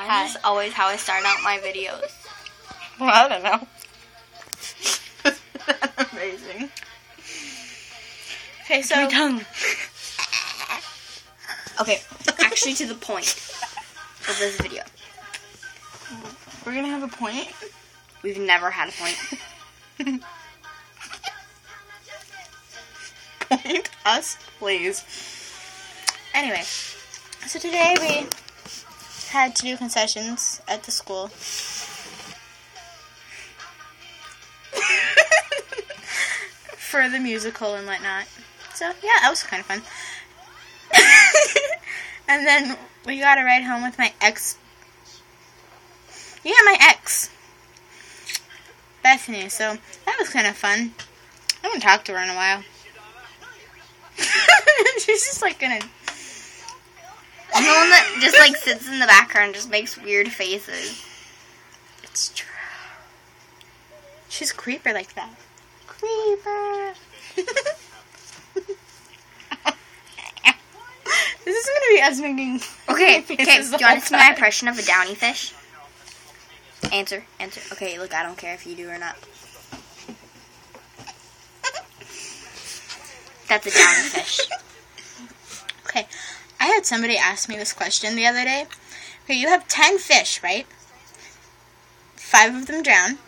That is always how I start out my videos. Well, I don't know. That's amazing. Okay, so... My tongue. Okay, actually to the point of this video. We're gonna have a point? We've never had a point. Point us, please. Anyway, so today we had to do concessions at the school. For the musical and whatnot. So, yeah, that was kind of fun. And then we got a ride home with my ex. Yeah, my ex. Bethany. So, that was kind of fun. I haven't talked to her in a while. She's just like gonna... I'm the one that just like sits in the background and just makes weird faces. It's true. She's a creeper like that. Creeper. This is gonna be us making... Okay, do you want to see my time. impression of a downy fish? Answer. Okay, look, I don't care if you do or not. That's a downy fish. Okay, I had somebody ask me this question the other day. Okay, you have 10 fish, right? 5 of them drown,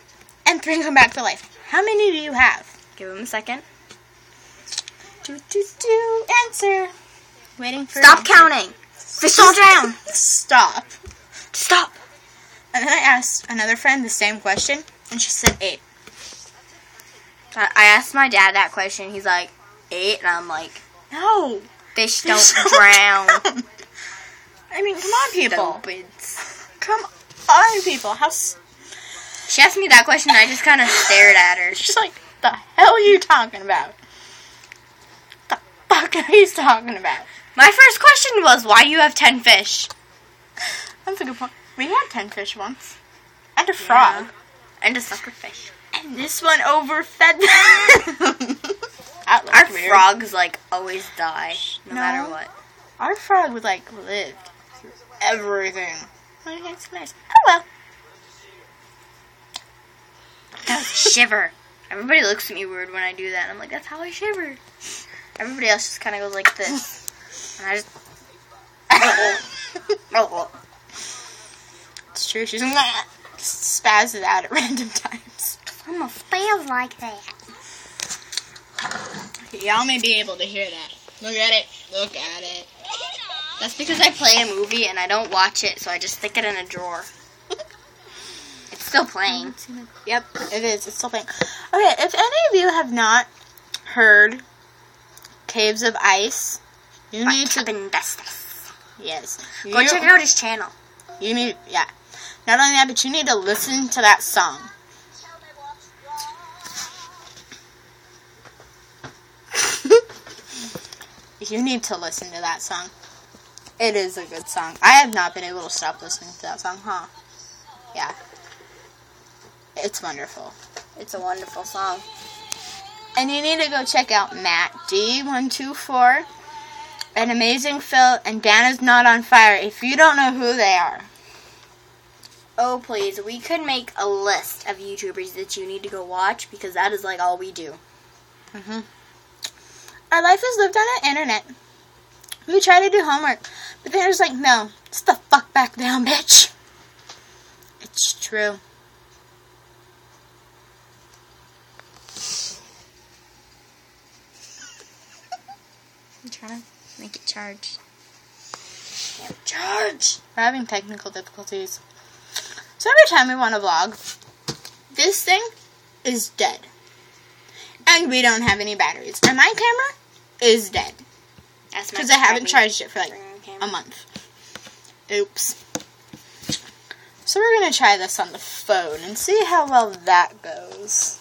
and 3 come back to life. How many do you have? Give him a second. Answer. Waiting for... Stop counting. Fish all drown. Stop. Stop. And then I asked another friend the same question, and she said 8. I asked my dad that question. He's like, 8? And I'm like, No. fish don't drown. I mean, come on, people. Stupids. Come on, people. She asked me that question, and I just kind of stared at her. She's like, the hell are you talking about? The fuck are you talking about? My first question was, why do you have 10 fish? That's a good point. We had 10 fish once. And a frog. Yeah. And a sucker fish. And this one overfed them. Our frogs, like, always die, no No. matter what. Our frog would, like, live through everything. It's nice. Oh, well. Shiver. Everybody looks at me weird when I do that. I'm like, that's how I shiver. Everybody else just kind of goes like this. And I just... It's true. She's spazzes out at random times. I'm a spaz like that. Okay, y'all may be able to hear that. Look at it. Look at it. That's because I play a movie and I don't watch it, so I just stick it in a drawer. It's still playing. Yep, it is. It's still playing. Okay, if any of you have not heard Caves of Ice, you need to... Yes. Go check out his channel. You need... Yeah. Not only that, but you need to listen to that song. You need to listen to that song. It is a good song. I have not been able to stop listening to that song, huh? Yeah. It's wonderful. It's a wonderful song. And you need to go check out Matt D124, and Amazing Phil, and Dana's Not on Fire if you don't know who they are. Oh, please. We could make a list of YouTubers that you need to go watch, because that is like all we do. Our life is lived on the internet. We try to do homework, but they're just like, no, sit the fuck back down, bitch. It's true. I'm trying to make it charge. Can't charge. We're having technical difficulties. So every time we want to vlog, this thing is dead. And we don't have any batteries. And my camera is dead. Because I haven't charged it for like a month. Oops. So we're going to try this on the phone and see how well that goes.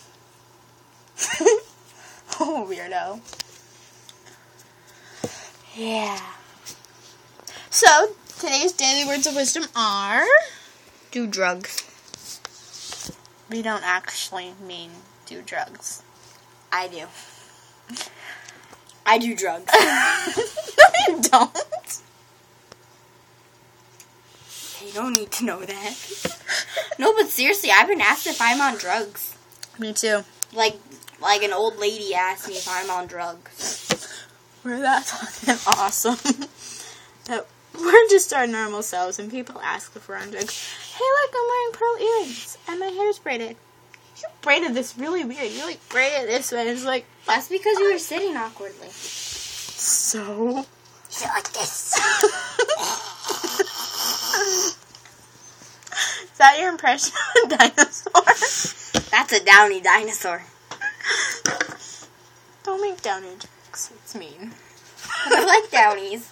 Oh, weirdo. Yeah. So, today's daily words of wisdom are... Do drugs. We don't actually mean do drugs. I do. I do drugs. No, you don't. You don't need to know that. No, but seriously, I've been asked if I'm on drugs. Me too. Like an old lady asked me if I'm on drugs. We're that fucking awesome. That we're just our normal selves, and people ask if we're on drugs. Hey, look, I'm wearing pearl earrings, and my hair's braided. You braided this really weird. You, like, braided this way. It's like... That's because you were sitting awkwardly. So... Sit like this. Is that your impression of a dinosaur? That's a downy dinosaur. Don't make downy jokes. It's mean. I like downies.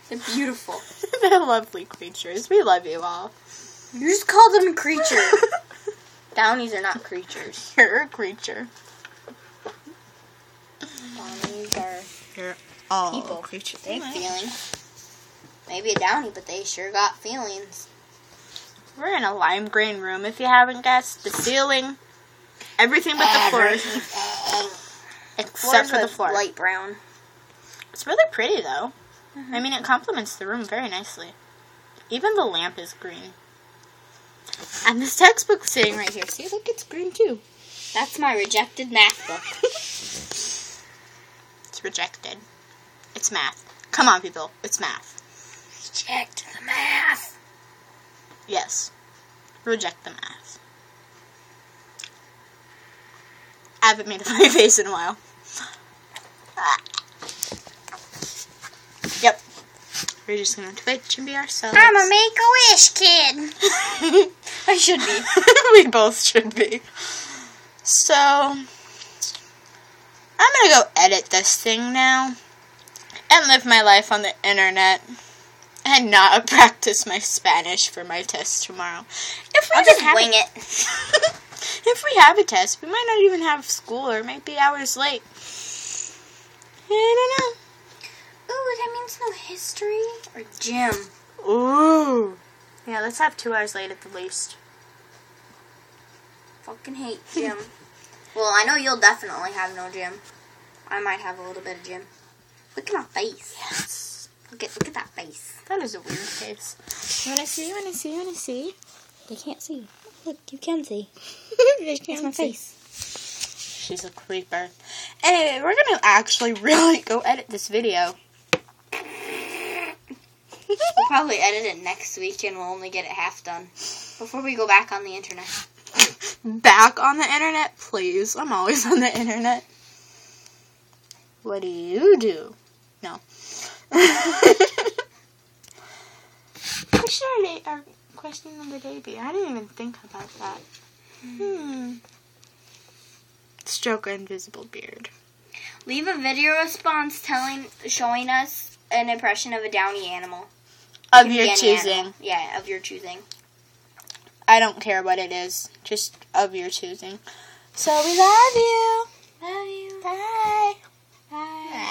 They're beautiful. They're lovely creatures. We love you all. You just called them a creature. Downies are not creatures. You're a creature. Downies are all people. Creatures. They have feelings. Maybe a downy, but they sure got feelings. We're in a lime green room, if you haven't guessed. The ceiling, everything but the floor. Except for the floor. Light brown. It's really pretty, though. I mean, it complements the room very nicely. Even the lamp is green. And this textbook's sitting right here. See, look, it's green, too. That's my rejected math book. It's rejected. It's math. Come on, people. It's math. Reject the math. Yes. Reject the math. I haven't made a funny face in a while. Yep. We're just gonna Twitch and be ourselves. I'm a Make-A-Wish kid. I should be. We both should be. So, I'm gonna go edit this thing now and live my life on the internet and not practice my Spanish for my test tomorrow. I'll just wing it. If we have a test, we might not even have school, or might be hours late. I don't know. Ooh, that means no history or gym. Ooh. Yeah, let's have 2 hours late at the least. Fucking hate gym. Well, I know you'll definitely have no gym. I might have a little bit of gym. Look at my face. Yes. Look at that face. That is a weird face. You wanna see? You wanna see? You wanna see? They can't see. Look, you can see. They can't That's my see. face. She's a creeper. Anyway, we're gonna actually really go edit this video. We'll probably edit it next week and we'll only get it half done before we go back on the internet. Back on the internet? Please. I'm always on the internet. What do you do? No. What should our question of the day be? I didn't even think about that. Stroke an invisible beard. Leave a video response showing us an impression of a downy animal. Of your choosing. Animal. Yeah, of your choosing. I don't care what it is. Just of your choosing. So we love you. Love you. Bye. Bye.